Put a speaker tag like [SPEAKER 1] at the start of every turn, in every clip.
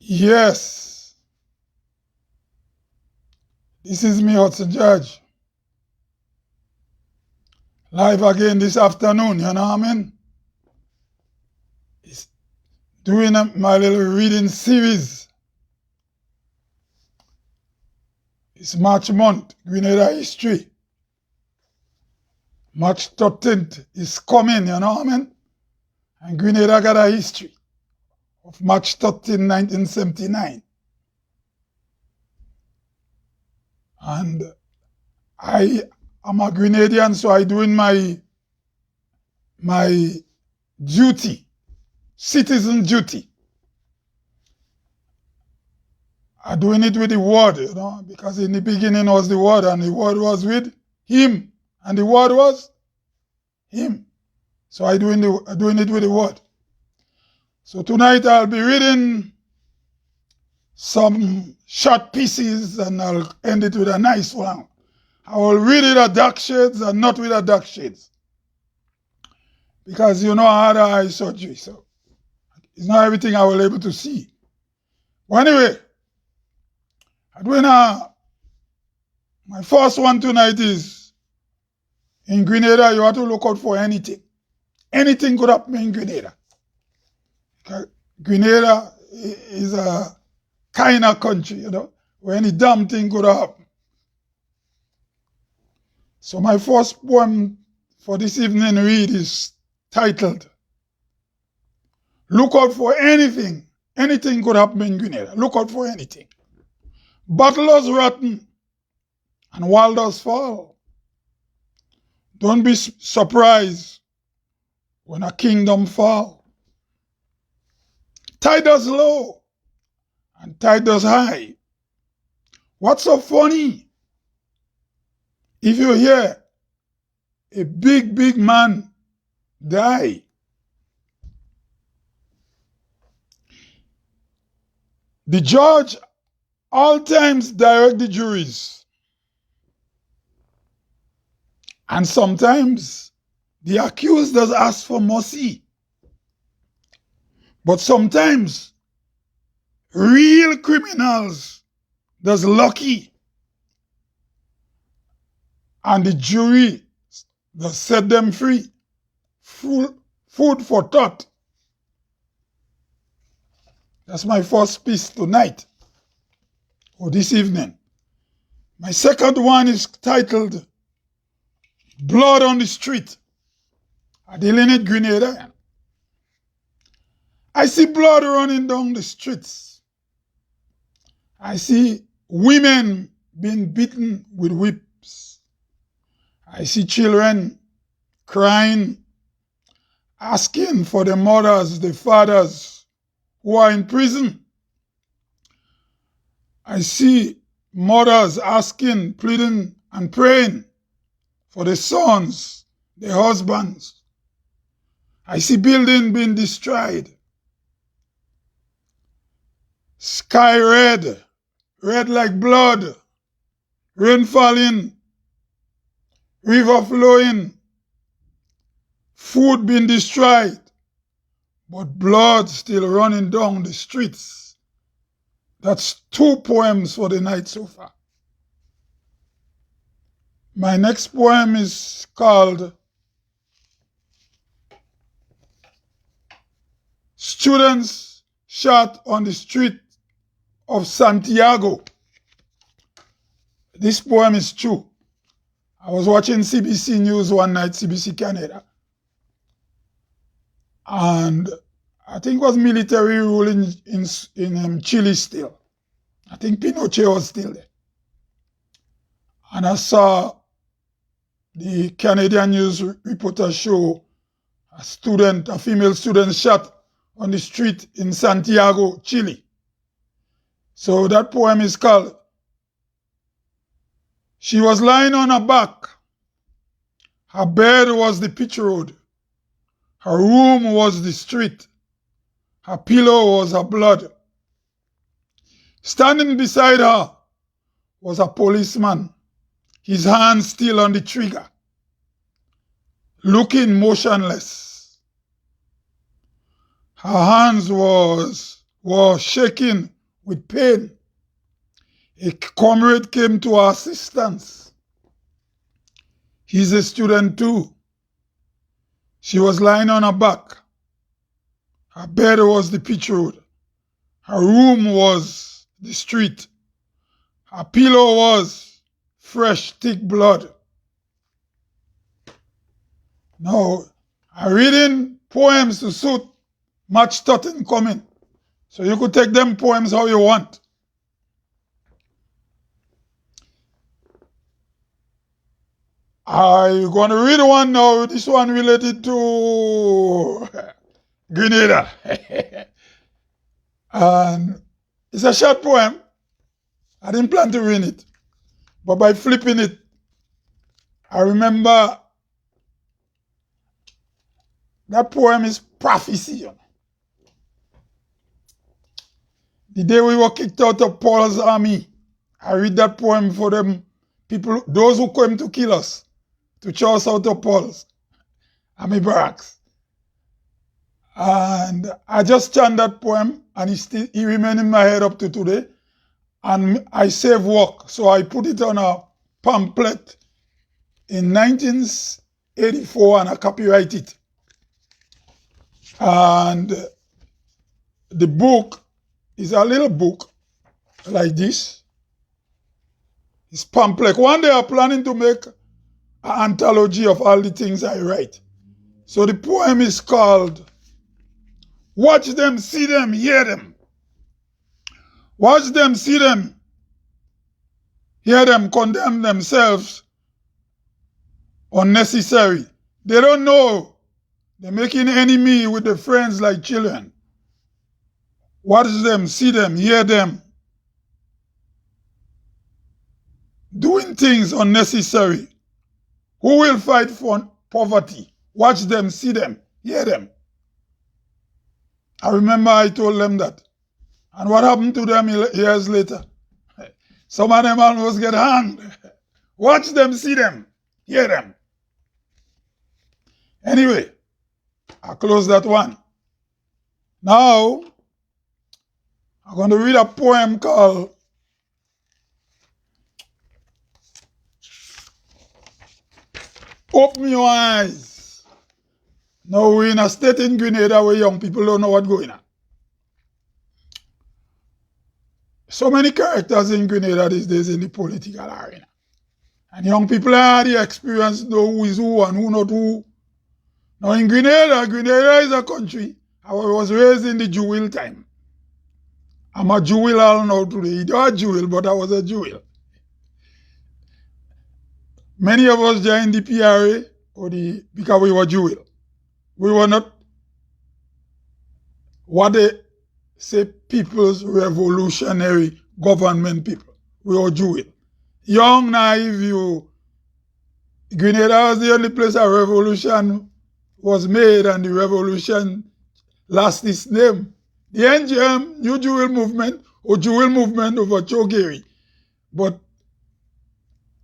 [SPEAKER 1] Yes, this is me, Hudson Judge. Live again this afternoon, you know what I mean? It's doing my little reading series. It's March month, Grenada history. March 13th is coming, you know what I mean? And Grenada got a history of March 13, 1979. And I am a Grenadian, so I doing my duty, citizen duty. I'm doing it with the word, you know, because in the beginning was the word, and the word was with him, and the word was him. So I'm doing it with the word. So tonight I'll be reading some short pieces, and I'll end it with a nice one. I will read it at dark shades and not with a dark shades, because you know I had eye surgery, so it's not everything I will able to see. Well, anyway, I'm doing my first one tonight is, in Grenada, you have to look out for anything. Anything could happen in Grenada. Grenada is a kind of country, you know, where any damn thing could happen. So my first poem for this evening read is titled, Look Out for Anything. Anything could happen in Grenada. Look out for anything. Battlers rotten and wilders fall. Don't be surprised when a kingdom fall. Tide does low and tide does high. What's so funny? If you hear a big man die, the judge all times direct the juries, and sometimes the accused does ask for mercy, but sometimes real criminals does lucky, and the jury does set them free. Food for thought. That's my first piece tonight, or this evening. My second one is titled, Blood on the Street. Adeline Grenada. I see blood running down the streets. I see women being beaten with whips. I see children crying, asking for the mothers, the fathers who are in prison. I see mothers asking, pleading, and praying for the sons, the husbands. I see buildings being destroyed. Sky red, red like blood, rain falling, river flowing, food being destroyed, but blood still running down the streets. That's 2 poems for the night so far. My next poem is called Students Shot on the Street of Santiago. This poem is true. I was watching CBC News one night, CBC Canada, and I think it was military rule in Chile still. I think Pinochet was still there. And I saw the Canadian news reporter show a female student shot on the street in Santiago, Chile. So that poem is called, She was lying on her back. Her bed was the pitch road. Her room was the street. Her pillow was her blood. Standing beside her was a policeman, his hand still on the trigger, looking motionless. Her hands were shaking with pain. A comrade came to our assistance. He's a student too. She was lying on her back. Her bed was the pitch road. Her room was the street. Her pillow was fresh, thick blood. Now, I'm reading poems to suit March 13 coming. So you could take them poems how you want. I'm going to read one now. This one related to Grenada. And it's a short poem. I didn't plan to read it. But by flipping it, I remember that poem is prophecy. The day we were kicked out of Paul's army, I read that poem for them people, those who came to kill us, to chase us out of Paul's army barracks. And I just chant that poem, and he remained in my head up to today. And I save work, so I put it on a pamphlet in 1984, and I copyright it. And the book is a little book like this. It's pamphlet. One day I'm planning to make an anthology of all the things I write. So the poem is called Watch Them, See Them, Hear Them. Watch them, see them, hear them condemn themselves unnecessary. They don't know. They're making enemy with their friends like children. Watch them, see them, hear them doing things unnecessary. Who will fight for poverty? Watch them, see them, hear them. I remember I told them that. And what happened to them years later? Some of them almost get hanged. Watch them, see them, hear them. Anyway, I close that one. Now, I'm going to read a poem called Open Your Eyes. Now, we're in a state in Grenada where young people don't know what's going on. So many characters in Grenada these days in the political arena. And young people have the experience, know who is who and who not who. Now in Grenada is a country. I was raised in the Jewel time. I'm a Jewel all now today. You're a Jewel, but I was a Jewel. Many of us joined the PRA because we were Jewel. We were not what they say People's Revolutionary Government people. We were Jewel. Young, naive, Grenada was the only place a revolution was made, and the revolution lost its name. The NGM, New Jewel Movement, or Jewel Movement over Chogeri. But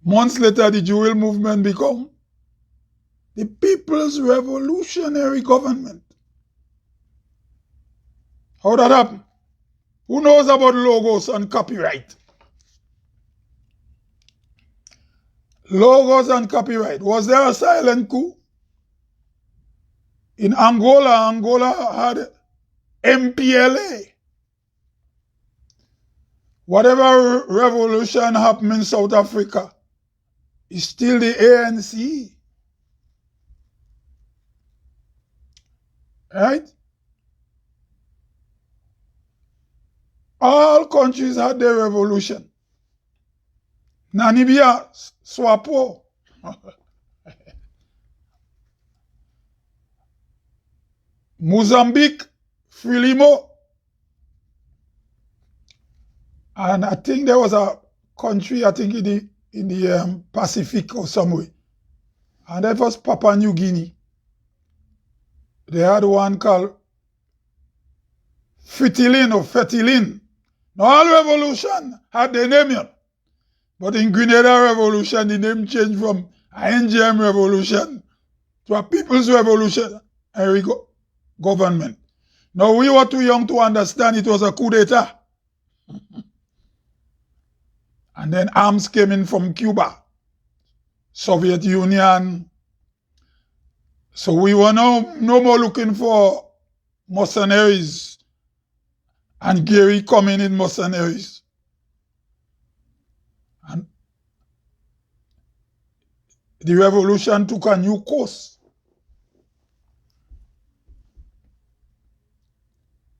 [SPEAKER 1] months later, the Jewel Movement became the People's Revolutionary Government. How that happen? Who knows about logos and copyright? Logos and copyright. Was there a silent coup? In Angola, Angola had MPLA. Whatever revolution happened in South Africa is still the ANC. Right? All countries had their revolution. Namibia, SWAPO. Mozambique, Frelimo. And I think there was a country, I think in the Pacific or somewhere. And that was Papua New Guinea. They had one called Fitilin or Fetilin. Now all revolution had their name. But in Grenada Revolution, the name changed from an NGM revolution to a People's Revolutionary Government. Now we were too young to understand it was a coup d'etat. And then arms came in from Cuba, Soviet Union. So we were no more looking for mercenaries and Gary coming in mercenaries. And the revolution took a new course.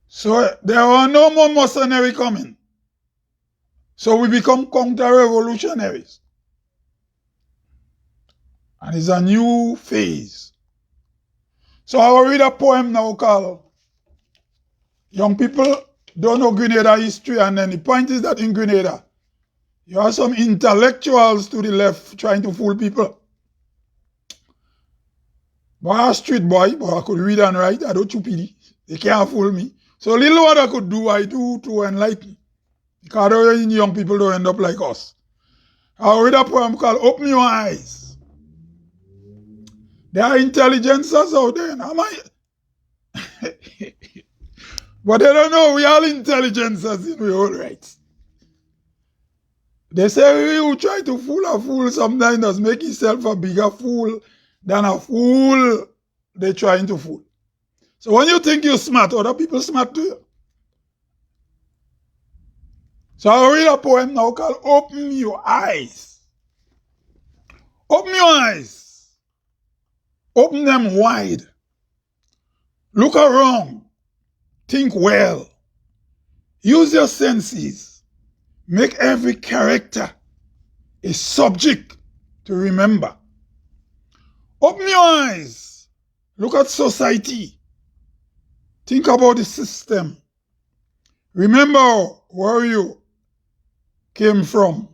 [SPEAKER 1] So there were no more mercenaries coming. So we become counter-revolutionaries. And it's a new phase. So I will read a poem now called Young People Don't Know Grenada History. And then the point is that in Grenada, you have some intellectuals to the left trying to fool people. But I'm a street boy, but I could read and write. I don't stupid. They can't fool me. So little what I could do, I do to enlighten. Because young people don't end up like us. I'll read a poem called Open Your Eyes. There are intelligences out there. But they don't know we are intelligences in our own rights. They say we who try to fool a fool sometimes does make himself a bigger fool than a fool they're trying to fool. So when you think you're smart, other people smart too. So I'll read a poem now called Open Your Eyes. Open your eyes. Open them wide. Look around. Think well. Use your senses. Make every character a subject to remember. Open your eyes. Look at society. Think about the system. Remember where you came from.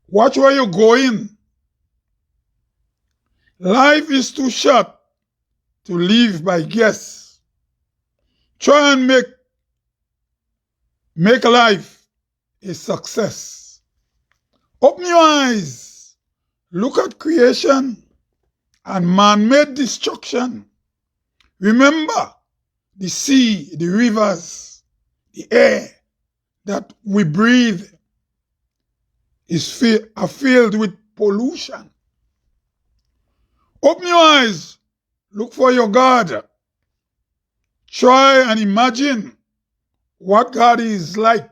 [SPEAKER 1] Watch where you're going. Life is too short to live by guess. Try and make life a success. Open your eyes. Look at creation and man-made destruction. Remember the sea, the rivers, the air that we breathe are filled with pollution. Open your eyes. Look for your God. Try and imagine what God is like.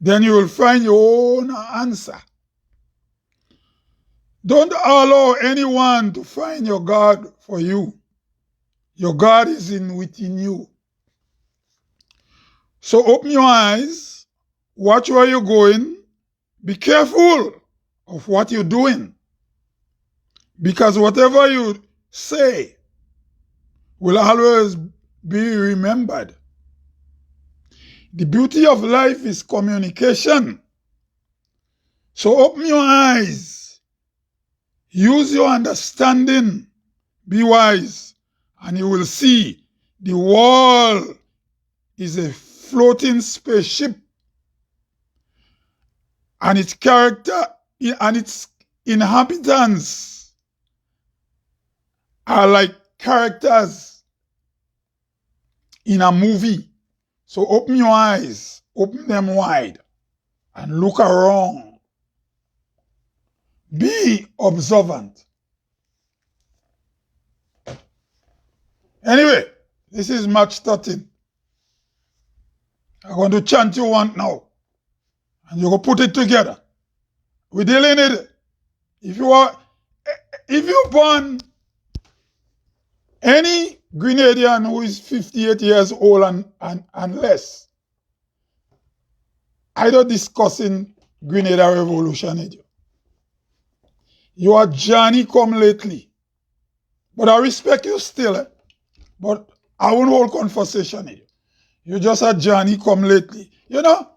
[SPEAKER 1] Then you will find your own answer. Don't allow anyone to find your God for you. Your God is within you. So open your eyes. Watch where you're going. Be careful of what you're doing. Because whatever you say will always be remembered. The beauty of life is communication. So open your eyes. Use your understanding. Be wise. And you will see the world is a floating spaceship. And its character and its inhabitants are like characters in a movie. So open your eyes, open them wide, and look around. Be observant. Anyway, this is March 13. I'm going to chant you one now, and you're going to put it together. We're dealing it. If you born any Grenadian who is 58 years old and less, either discussing Grenada Revolution, you are Johnny come lately. But I respect you still, but I won't hold conversation. You just a Johnny come lately. You know,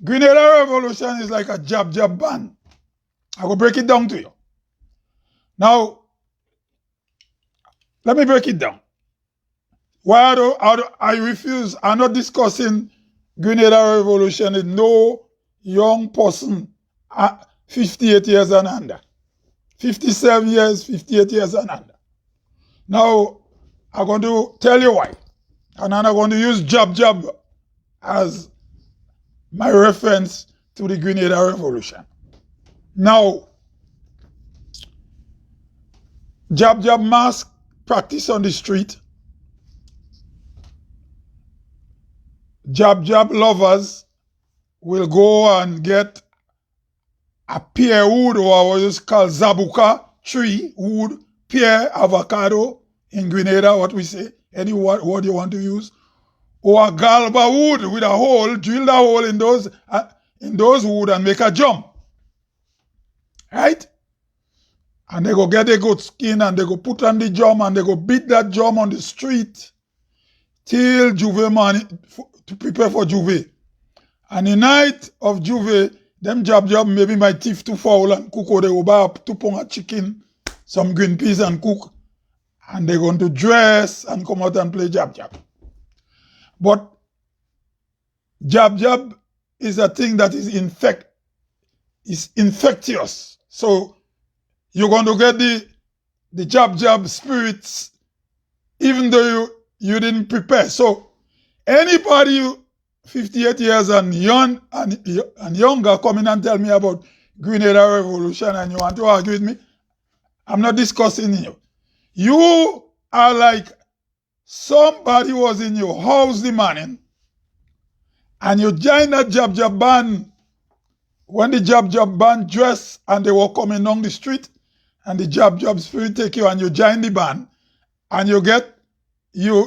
[SPEAKER 1] Grenada Revolution is like a jab band. I will break it down to you. Now, let me break it down. Why I refuse? I'm not discussing Grenada Revolution with no young person 58 years and under. 57 years, 58 years and under. Now, I'm going to tell you why. And I'm going to use Jab Jab as my reference to the Grenada Revolution. Now, Jab Jab mask practice on the street. Jab Jab lovers will go and get a pear wood, or what is called zabuka tree wood, pear, avocado in Grenada, what we say, any word you want to use, or a galba wood with a hole, drill the hole in those wood and make a drum, right? And they go get a goat skin and they go put on the drum and they go beat that drum on the street till Juve man to prepare for Juve. And the night of Juve, them Jab Jab maybe my thief too foul and cook, or they go buy 2 pounds of chicken, some green peas and cook, and they're going to dress and come out and play Jab Jab. But Jab Jab is a thing that is infectious. So you're going to get the Jab Jab spirits even though you didn't prepare. So anybody 58 years and younger coming and tell me about Grenada Revolution and you want to argue with me, I'm not discussing you. You are like somebody was in your house the morning and you joined that Jab Jab band when the Jab Jab band dressed and they were coming down the street and the Jab Jab spirit take you and you join the band and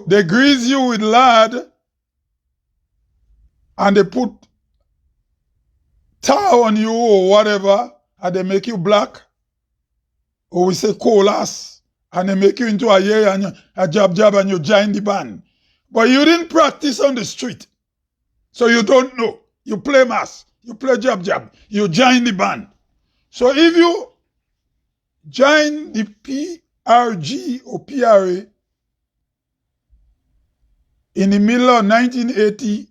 [SPEAKER 1] they grease you with lard and they put tar on you or whatever, and they make you black, or we say colas, and they make you into a Jab Jab and you join the band. But you didn't practice on the street, so you don't know. You play mass, you play Jab Jab, you join the band. So if you join the PRG or PRA in the middle of 1980,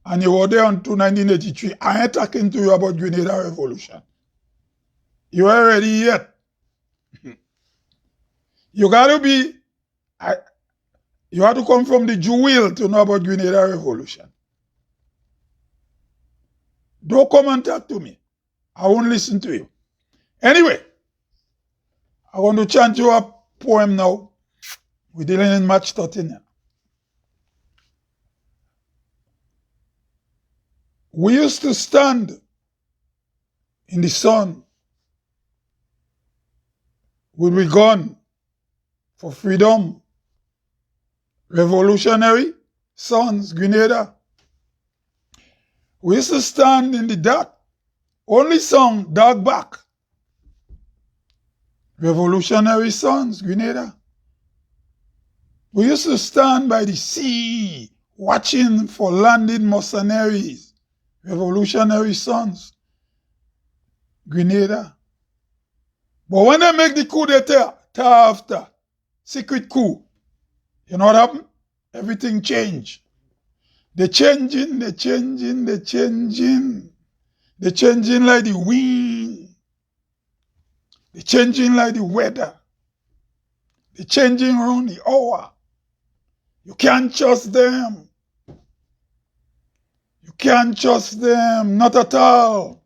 [SPEAKER 1] and you were there until 1983, I ain't talking to you about Grenada Revolution. You ain't ready yet. You gotta be, you have to come from the jewel to know about Grenada Revolution. Don't come and talk to me. I won't listen to you. Anyway, I want to chant you a poem now. We're dealing in March 13. We used to stand in the sun with we gun for freedom. Revolutionary sons, Grenada. We used to stand in the dark. Only song, dark back. Revolutionary sons, Grenada. We used to stand by the sea, watching for landed mercenaries. Revolutionary sons, Grenada. But when they make the coup d'etat after, secret coup, you know what happened? Everything changed. They're changing. They're changing like the wind. They're changing like the weather. They're changing around the hour. You can't trust them. You can't trust them, not at all.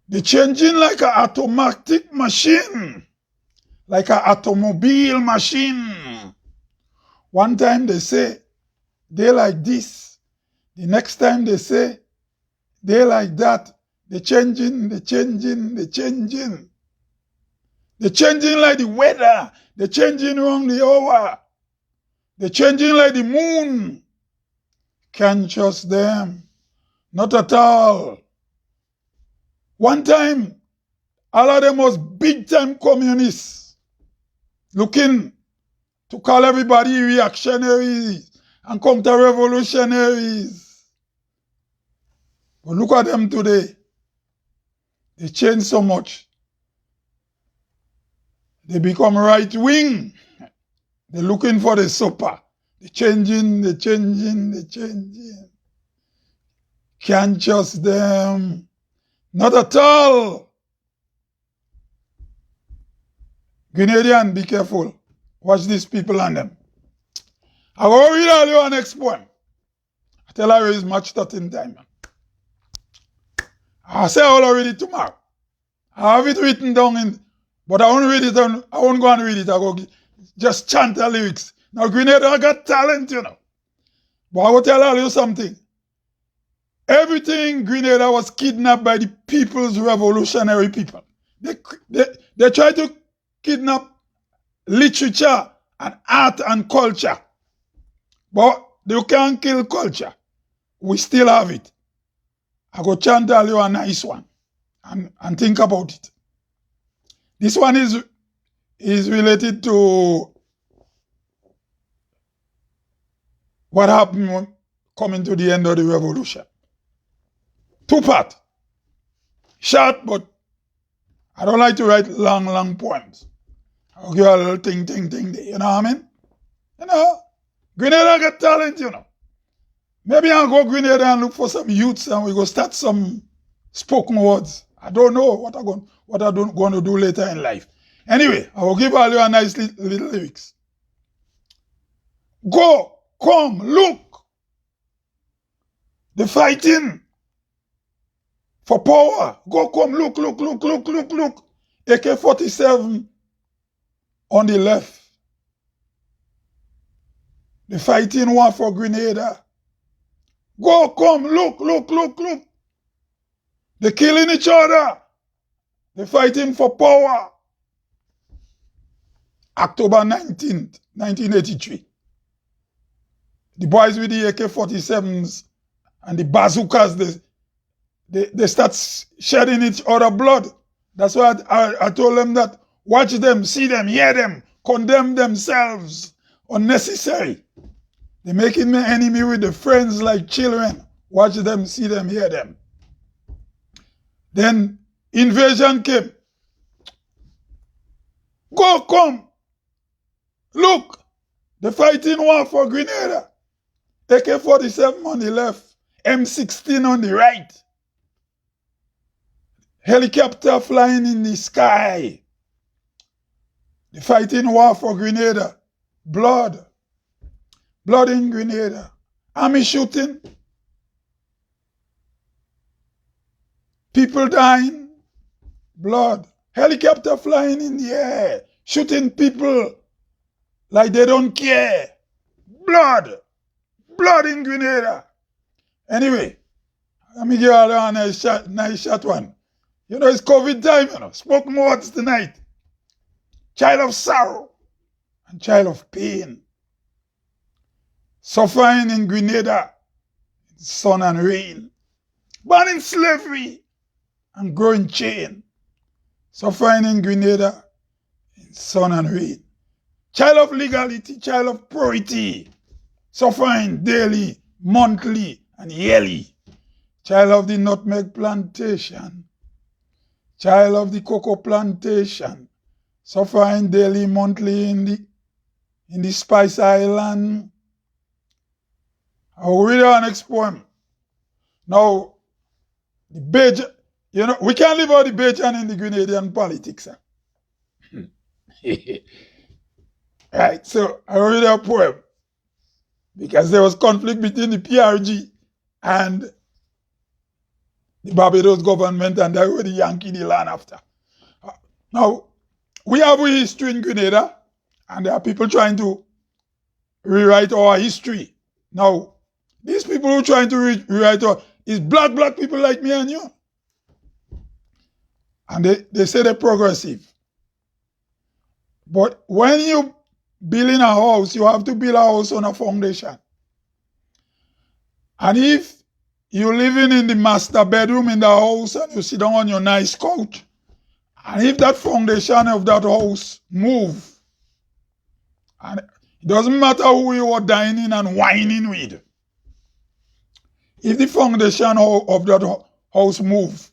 [SPEAKER 1] They're changing like an automatic machine, like an automobile machine. One time they say, they like this. The next time they say, they like that. They're changing. They're changing like the weather. They're changing around the hour. They're changing like the moon. Can't trust them. Not at all. One time, all of them was big-time communists looking to call everybody reactionaries and counter-revolutionaries. But look at them today. They changed so much. They become right-wing. They're looking for the supper. They're changing. Can't trust them. Not at all. Grenadian, be careful. Watch these people on them. I will read all your next poem. I tell her it's match 13 time. I say I will read it tomorrow. I have it written down but I won't read it I won't go and read it. I go just chant the lyrics. Now Grenada got talent, you know. But I will tell all you something. Everything Grenada was kidnapped by the People's Revolutionary People. They tried to kidnap literature and art and culture. But they can't kill culture. We still have it. I go chant tell you a nice one and think about it. This one is related to what happened coming to the end of the revolution. Two part. Short, but I don't like to write long poems. I'll give a little thing there. You know what I mean? You know, Grenada got talent, you know. Maybe I'll go Grenada and look for some youths and we go start some spoken words. I don't know what I'm going to do later in life. Anyway, I will give all you a nice little lyrics. Go, come, look. The fighting for power. Go, come, look. AK-47 on the left. The fighting war for Grenada. Go, come, look. They're killing each other. They're fighting for power. October 19th, 1983. The boys with the AK-47s and the bazookas, they start shedding each other blood. That's why I told them that watch them, see them, hear them, condemn themselves. Unnecessary. They're making me enemy with the friends like children. Watch them, see them, hear them. Then invasion came. Go, come. Look. The fighting war for Grenada. AK-47 on the left. M16 on the right. Helicopter flying in the sky. The fighting war for Grenada. Blood in Grenada. Army shooting. People dying. Blood. Helicopter flying in the air. Shooting people like they don't care. Blood in Grenada. Anyway, let me give you a nice shot one. You know, it's COVID time, you know. Spoken words tonight. Child of sorrow and child of pain. Suffering in Grenada, sun and rain. Born in slavery and growing chain. Suffering in Grenada, in sun and rain. Child of legality, child of purity. Suffering daily, monthly, and yearly. Child of the nutmeg plantation. Child of the cocoa plantation. Suffering daily, monthly in the Spice Island. I will read our next poem. Now, the Bajan, you know, we can't live out the Bajan in the Grenadian politics. Right, so I will read a poem. Because there was conflict between the PRG and the Barbados government, and they were the Yankee the land after. Now, we have a history in Grenada, and there are people trying to rewrite our history. Now, these people who are trying to rewrite is black people like me and you. And they say they're progressive. But when you building a house, you have to build a house on a foundation. And if you're living in the master bedroom in the house and you sit down on your nice couch, and if that foundation of that house move, and it doesn't matter who you are dining and whining with, if the foundation of that house move,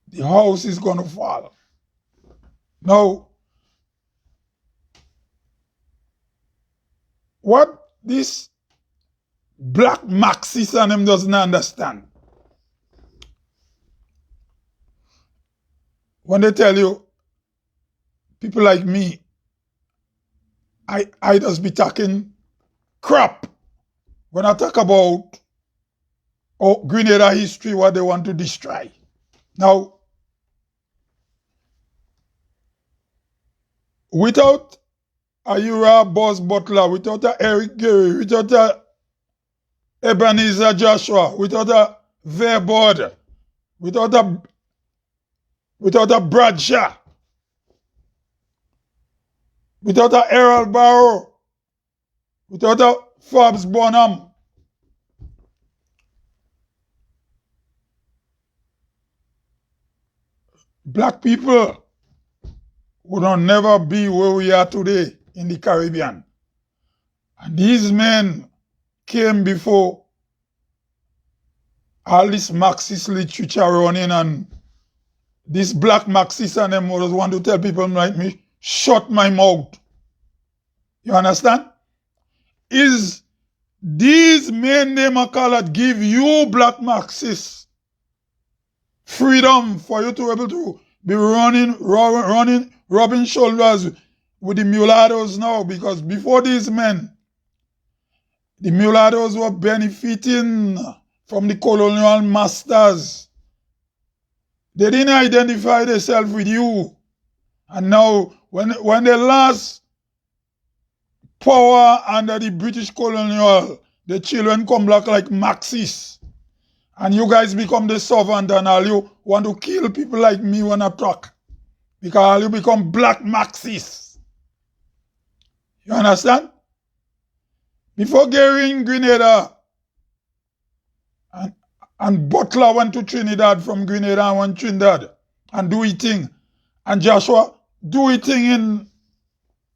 [SPEAKER 1] the house is going to fall. Now, what this black Marxist and them doesn't understand, when they tell you, people like me, I just be talking crap when I talk about Grenada history, what they want to destroy. Now, without a Uriah Boss Butler, without a Eric Gary, without a Ebenezer Joshua, without a Verboord, without a Bradshaw, without a Errol Barrow, without a Forbes Bonham, black people would never be where we are today in the Caribbean. And these men came before all this Marxist literature running, and this black Marxist and them always want to tell people like me, shut my mouth. You understand? Is these men they call it give you black Marxists freedom for you to be able to be rubbing shoulders with the mulattoes now, because before these men, the mulattoes were benefiting from the colonial masters. They didn't identify themselves with you. And now, when they lost power under the British colonial, the children come back like Marxists. And you guys become the servant, and all you want to kill people like me when I talk. Because you become black Marxists. You understand? Before Gary in Grenada and Butler went to Trinidad from Grenada and went to Trinidad and do it thing. And Joshua do it thing in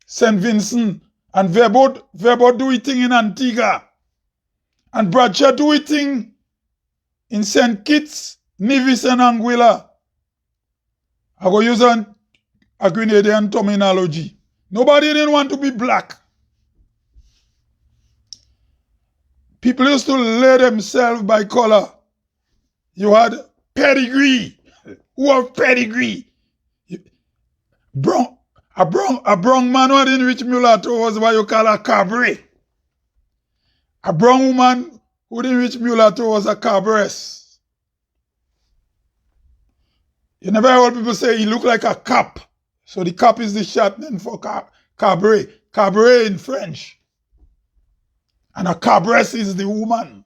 [SPEAKER 1] St. Vincent. And Verboord do it thing in Antigua. And Bradshaw do it thing in St. Kitts, Nevis and Anguilla. I go use a Grenadian terminology. Nobody didn't want to be black. People used to lay themselves by color. You had pedigree. Who have pedigree? A brown man who didn't reach mulatto was what you call a cabaret. A brown woman who didn't reach mulatto was a cabaress. You never heard people say he looked like a cap. So the cap is the short name for cabaret. Cabaret in French. And a cabaress is the woman.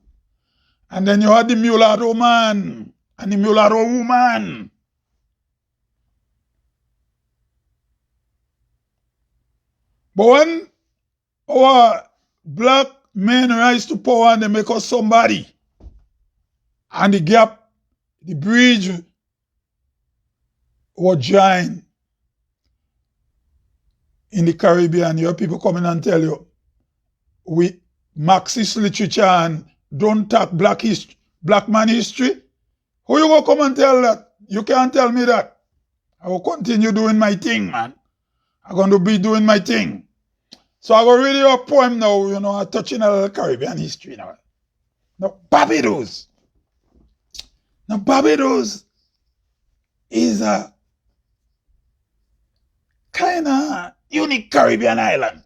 [SPEAKER 1] And then you had the mulatto man and the mulatto woman. But when our black men rise to power and they make us somebody, and the gap, the bridge was joined in the Caribbean, you have people coming and tell you, we Marxist literature and don't talk black man history. Who you go come and tell that? You can't tell me that. I will continue doing my thing, man. I'm going to be doing my thing. So I will read you a poem now, touching a little Caribbean history now. Now, Barbados. Now, Barbados is a kind of unique Caribbean island.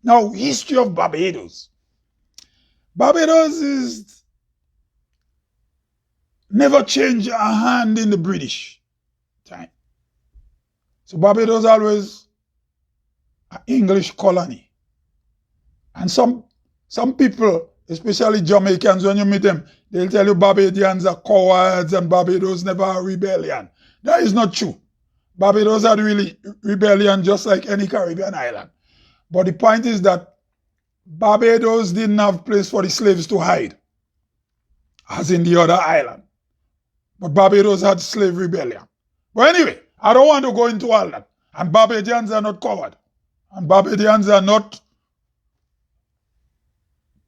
[SPEAKER 1] Now, history of Barbados. Barbados is never changed a hand in the British time. So Barbados always an English colony. And some people, especially Jamaicans, when you meet them, they'll tell you Barbadians are cowards and Barbados never a rebellion. That is not true. Barbados had really rebellion just like any Caribbean island. But the point is that Barbados didn't have place for the slaves to hide, as in the other island. But Barbados had slave rebellion. But anyway, I don't want to go into all that. And Barbadians are not coward. And Barbadians are not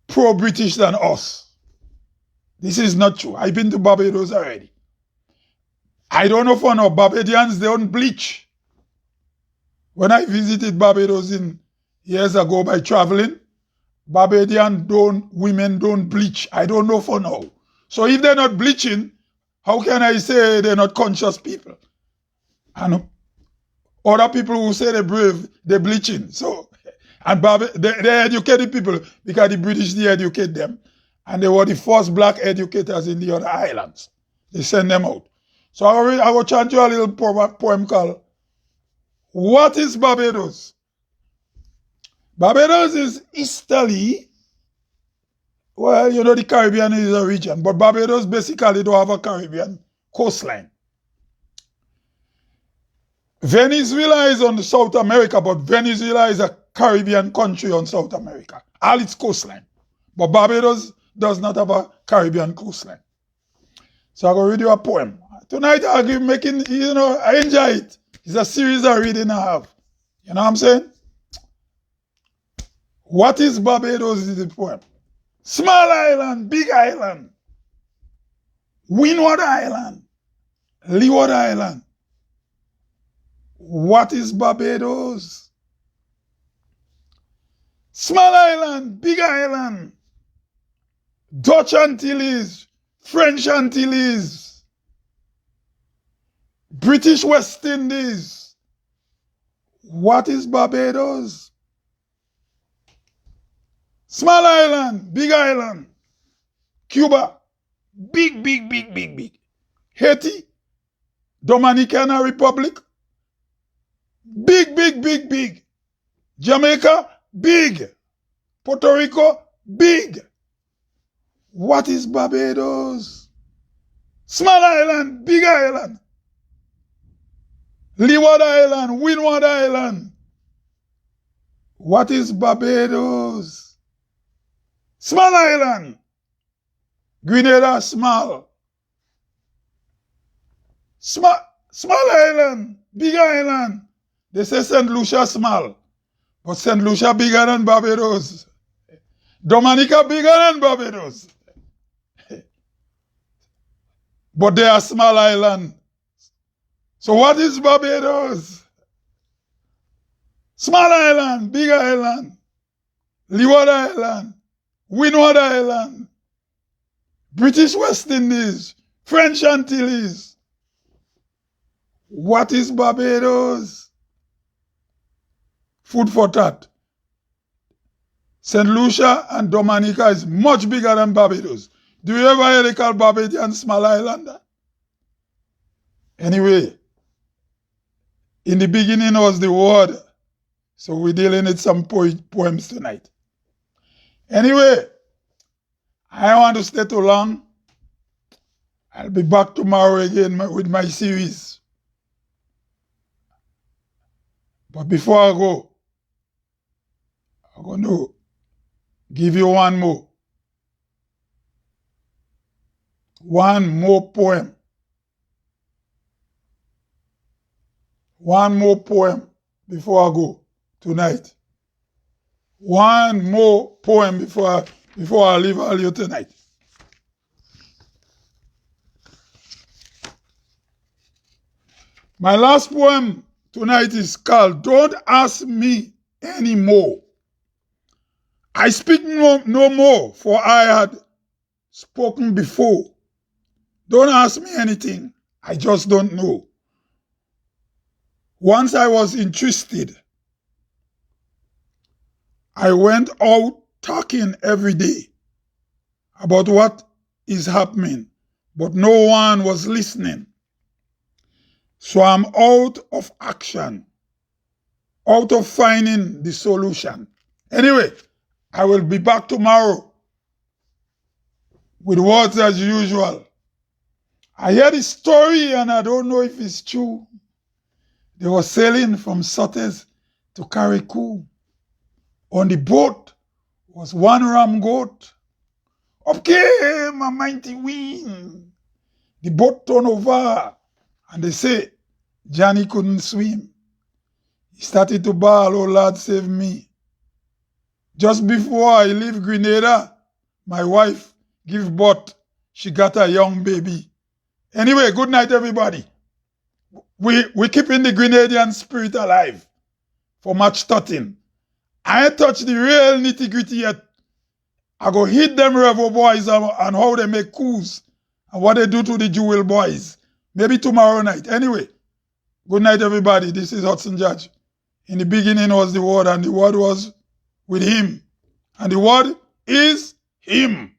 [SPEAKER 1] pro-British than us. This is not true. I've been to Barbados already. I don't know for now, Barbadians, they don't bleach. When I visited Barbados years ago by traveling, Barbadian women don't bleach. I don't know for now. So if they're not bleaching, how can I say they're not conscious people? And other people who say they're brave, they're bleaching. So And they educated people because the British, they educate them. And they were the first black educators in the other islands. They send them out. So I will chant you a little poem called, What is Barbados? Barbados is easterly. Well, you know, the Caribbean is a region, but Barbados basically don't have a Caribbean coastline. Venezuela is on South America, but Venezuela is a Caribbean country on South America, all its coastline. But Barbados does not have a Caribbean coastline. So I'm going to read you a poem. Tonight I'll be making, I enjoy it. It's a series of reading I have. You know what I'm saying? What is Barbados is the poem. Small island, big island, Windward Island, Leeward Island. What is Barbados? Small island, big island, Dutch Antilles, French Antilles, British West Indies. What is Barbados? Small island, big island, Cuba, big, big, big, big, big. Haiti, Dominican Republic, big, big, big, big. Jamaica, big. Puerto Rico, big. What is Barbados? Small island, big island. Leeward Island, Windward Island. What is Barbados? Small island. Grenada, small. Small island, big island. They say St. Lucia small, but St. Lucia bigger than Barbados. Dominica bigger than Barbados. But they are small island. So what is Barbados? Small island, big island, Leeward Island, Windward Island, British West Indies, French Antilles. What is Barbados? Food for thought. St. Lucia and Dominica is much bigger than Barbados. Do you ever hear they call Barbadian small islander? Anyway, in the beginning was the word. So we're dealing with some poems tonight. Anyway, I don't want to stay too long. I'll be back tomorrow again with my series. But before I go, I'm going to give you one more. One more poem. One more poem before I go tonight. One more poem before I leave earlier tonight. My last poem tonight is called Don't Ask Me Anymore. I speak no more, for I had spoken before. Don't ask me anything, I just don't know. Once I was interested. I went out talking every day about what is happening, but no one was listening. So I'm out of action, out of finding the solution. Anyway, I will be back tomorrow with words as usual. I heard a story and I don't know if it's true. They were sailing from Sotes to Carriacou. On the boat was one ram goat. Up came a mighty wind. The boat turned over and they say Johnny couldn't swim. He started to bawl, oh Lord, save me. Just before I leave Grenada, my wife gave birth. She got a young baby. Anyway, good night, everybody. We keeping the Grenadian spirit alive for March 13. I ain't touched the real nitty-gritty yet. I go hit them Revo boys and how they make coups and what they do to the Jewel boys. Maybe tomorrow night. Anyway, good night, everybody. This is Hudson Judge. In the beginning was the Word, and the Word was with him. And the word is him.